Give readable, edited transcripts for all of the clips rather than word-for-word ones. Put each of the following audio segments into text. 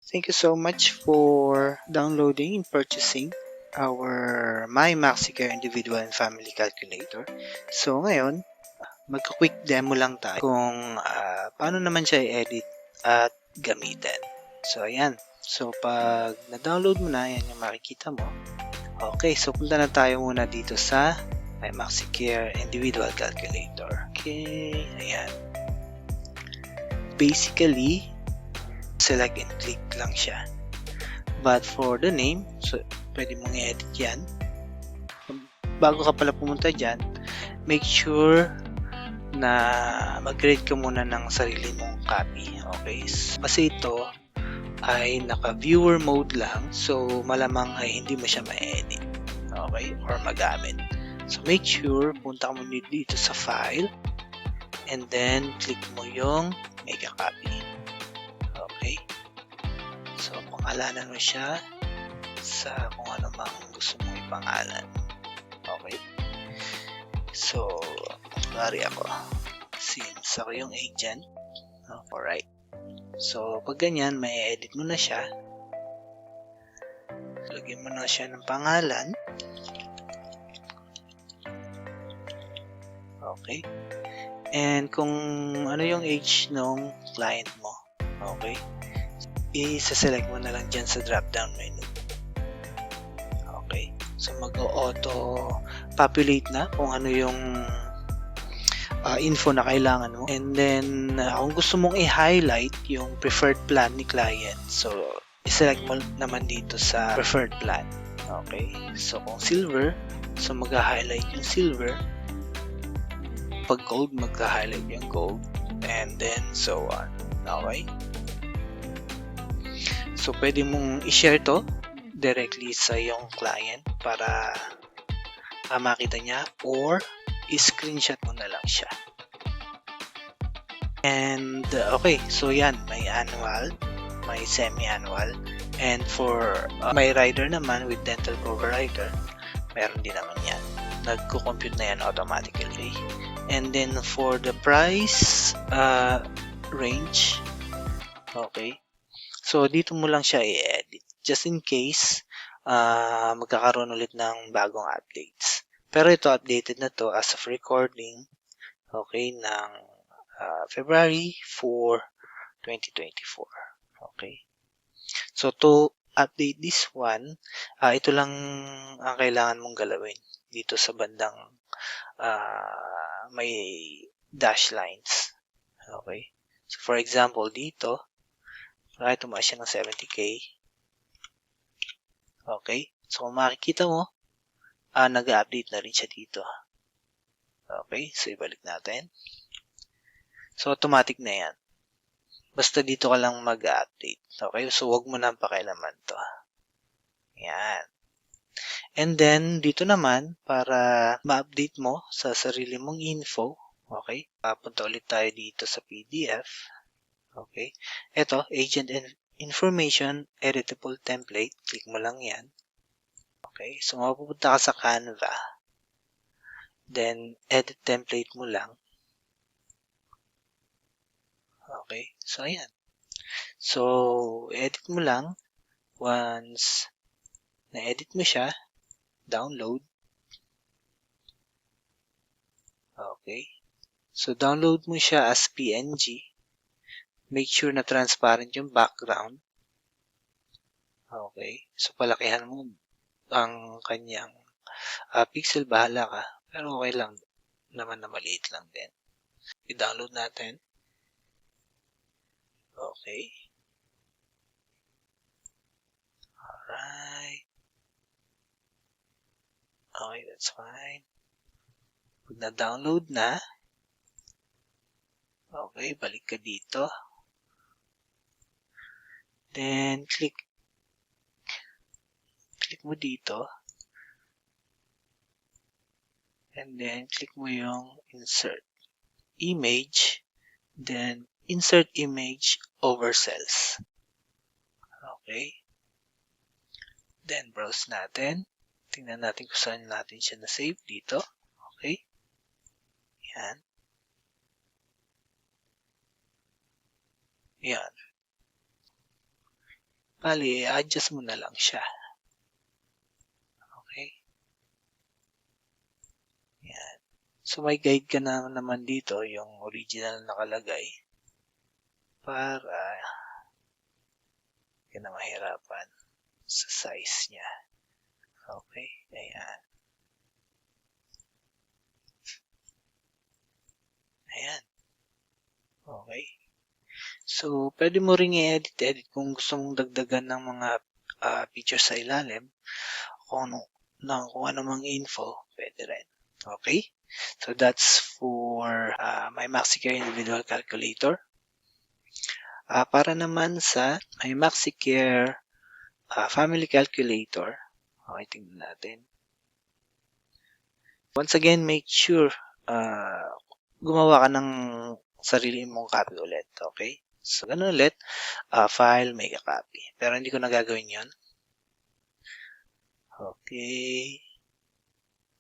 Thank you so much for downloading and purchasing our My MaxiCare Individual and Family Calculator. So ngayon, magka-quick demo lang tayo kung paano naman siya i-edit at gamitin. So ayan. So pag na-download mo na, yan yung makikita mo. Okay, so punta na tayo muna dito sa My MaxiCare Individual Calculator. Okay, ayan. Basically, select and click lang siya. But for the name, so pwede mong i-edit yan. Bago ka pala pumunta dyan, make sure na mag-create ka muna ng sarili mong copy. Okay? Kasi ito ay naka-viewer mode lang, so malamang ay hindi mo siya ma-edit. Okay? Or magamit. So make sure, punta ka muna dito sa file, and then click mo yung make a copy. Okay? So, pangalanan mo siya sa kung ano mang gusto mong ipangalan. Okay? So, kunwari ako. Since ako yung agent. Alright. So, pag ganyan, may edit mo na siya. Lagyan mo na siya ng pangalan. Okay? And kung ano yung age ng client mo. Okay? I-select mo na lang dyan sa drop-down menu. Okay. So, mag-auto populate na kung ano yung info na kailangan mo. And then, kung gusto mong i-highlight yung preferred plan ni client, so, i-select mo naman dito sa preferred plan. Okay. So, kung silver, so mag-highlight yung silver. Pag gold, mag-highlight yung gold. And then, so on. Okay. So, pwede mong i-share to directly sa yung client para makita niya, or i-screenshot mo na lang siya. And okay, so yan, may annual, may semi-annual, and for my rider naman with dental cover rider, meron din naman yan. Nagko-compute na yan automatically. And then for the price range, okay, so dito mo lang siya i-edit just in case magkakaroon ulit ng bagong updates. Pero ito, updated na to as of recording, okay, ng February 4, 2024. Okay. So, to update this one, ito lang ang kailangan mong galawin dito sa bandang may dash lines. Okay. So, for example, dito, kahit tumaas siya ng 70K. Okay. So, kung makikita mo, nag-update na rin siya dito. Okay. So, ibalik natin. So, automatic na yan. Basta dito ka lang mag-update. Okay. So, wag mo na pakialaman to. Yan. And then, dito naman, para ma-update mo sa sarili mong info, okay, punta ulit tayo dito sa PDF. Okay. Ito, agent information, editable template. Click mo lang yan. Okay. So, mapupunta ka sa Canva. Then, edit template mo lang. Okay. So, ayan. So, edit mo lang. Once na-edit mo siya, download. Okay. So, download mo siya as PNG. Make sure na transparent yung background. Okay. So, palakihan mo ang kanyang pixel. Bahala ka. Pero okay lang naman na maliit lang din. I-download natin. Okay. Alright. Okay, that's fine. Pag na-download na, okay, balik ka dito. Then, click mo dito. And then, click mo yung insert image. Then, insert image over cells. Okay. Then, browse natin. Tingnan natin kung saan natin siya na-save dito. Okay. Yan. Yan. Bali, adjust mo na lang siya. Okay? Yan. So, may guide ka na naman dito, yung original nakalagay, para hindi ka na mahirapan sa size niya. Okay? Ayan. Ayan. Okay? So, pwede mo ring i-edit kung gusto mong dagdagan ng mga pictures sa ilalim, kung ano mang info, pwede rin. Okay? So, that's for my MaxiCare Individual Calculator. Para naman sa my MaxiCare Family Calculator, okay, tingnan natin. Once again, make sure gumawa ka ng sarili mong copy ulit. Okay? So, ganun ulit. File, make a copy. Pero hindi ko na gagawin yun. Okay.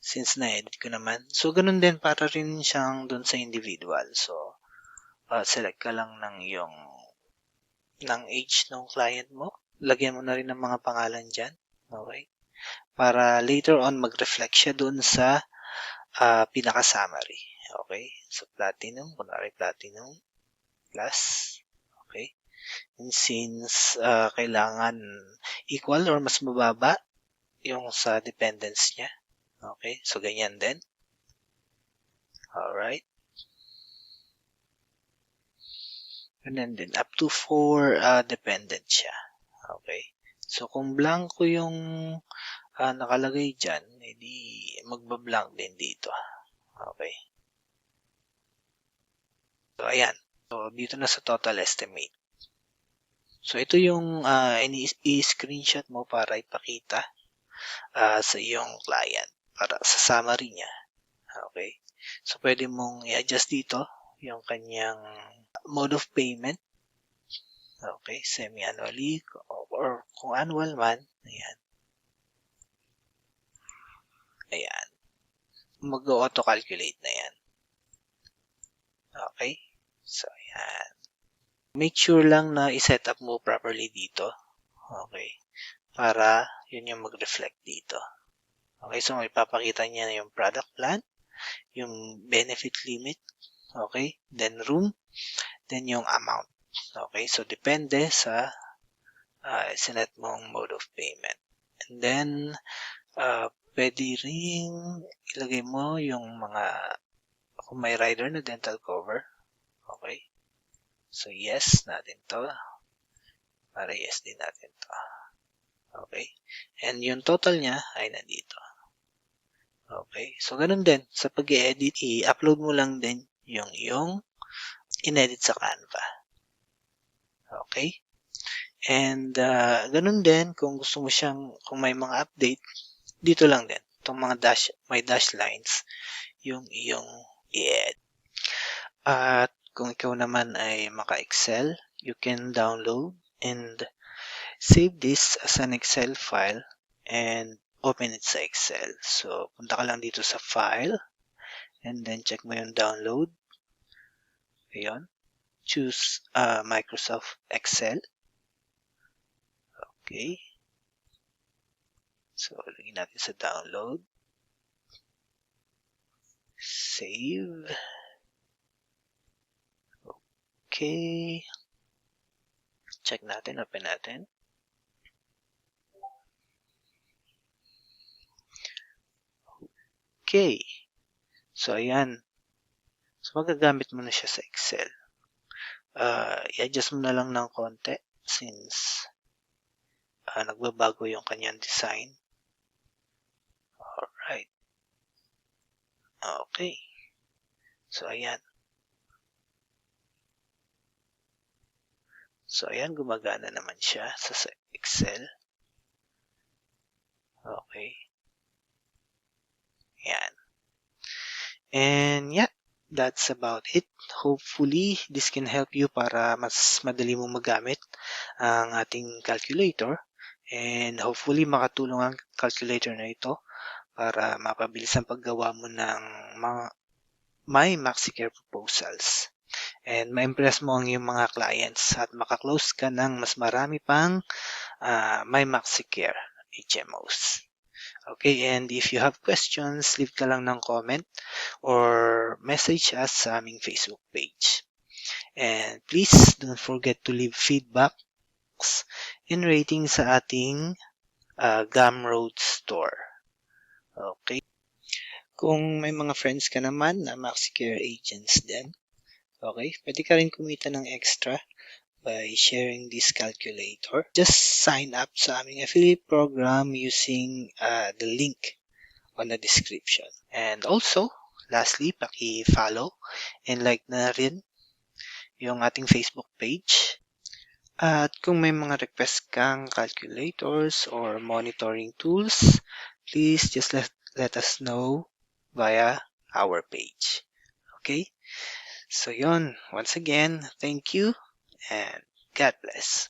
Since na-edit ko naman. So, ganun din para rin siyang dun sa individual. So, select ka lang ng age ng client mo. Lagyan mo na rin ng mga pangalan dyan. Okay? Para later on, mag-reflect siya dun sa pinaka-summary. Okay? So, platinum. Kunwari platinum plus. Okay? And since kailangan equal or mas mababa yung sa dependence niya. Okay? So, ganyan din. Alright. Ganyan din. Up to 4 dependent siya. Okay? So, kung blanco yung nakalagay dyan, edi magbablank din dito. Okay? So, ayan. So, dito na sa total estimate. So, ito yung i-screenshot mo para ipakita sa iyong client para sa summary niya. Okay? So, pwede mong i-adjust dito yung kanyang mode of payment. Okay? Semi-annually or kung annual man. Ayan. Ayan. Mag-auto-calculate na yan. Okay? So, ayan. Make sure lang na i-set up mo properly dito. Okay? Para yun yung mag-reflect dito. Okay? So, may papakita niya yung product plan, yung benefit limit, okay? Then, room, then yung amount. Okay? So, depende sa sinet mong mode of payment. And then, pwede ring ilagay mo yung mga kung may rider na dental cover. Okay? So, yes natin to. Para yes din natin to. Okay? And yung total niya ay nandito. Okay? So, ganun din. Sa pag-i-edit, i-upload mo lang din yung in-edit sa Canva. Okay? And, ganun din, kung gusto mo kung may mga update, dito lang din. Itong mga may dash lines, yung iyong i-edit. At kung ikaw naman ay maka-Excel, you can download and save this as an Excel file and open it sa Excel. So, punta ka lang dito sa File and then check mo yung download. Ayun. Choose Microsoft Excel. Okay. So, lagyan natin sa download. Save. Okay. Check natin. Open natin. Okay. So, ayan. So, magagamit mo na siya sa Excel. I-adjust mo na lang ng konti since nagbabago yung kanyang design. Alright. Okay. So, ayan. So, ayan. Gumagana naman siya sa Excel. Okay. Ayan. And, yeah. That's about it. Hopefully, this can help you para mas madali mong magamit ang ating calculator. And hopefully, makatulong ang calculator na ito para mapabilis ang paggawa mo ng mga my MaxiCare proposals. And ma-impress mo ang iyong mga clients at makaklose ka ng mas marami pang my MaxiCare HMOs. Okay, and if you have questions, leave ka lang ng comment or message us sa aming Facebook page. And please don't forget to leave feedbacks and ratings sa ating Gumroad store. Okay? Kung may mga friends ka naman na MaxiCare agents din, okay, pwede ka rin kumita ng extra by sharing this calculator. Just sign up sa aming affiliate program using the link on the description. And also, lastly, paki-follow and like na rin yung ating Facebook page. At kung may mga request kang calculators or monitoring tools, please just let us know via our page. Okay? So yon, once again, thank you and God bless.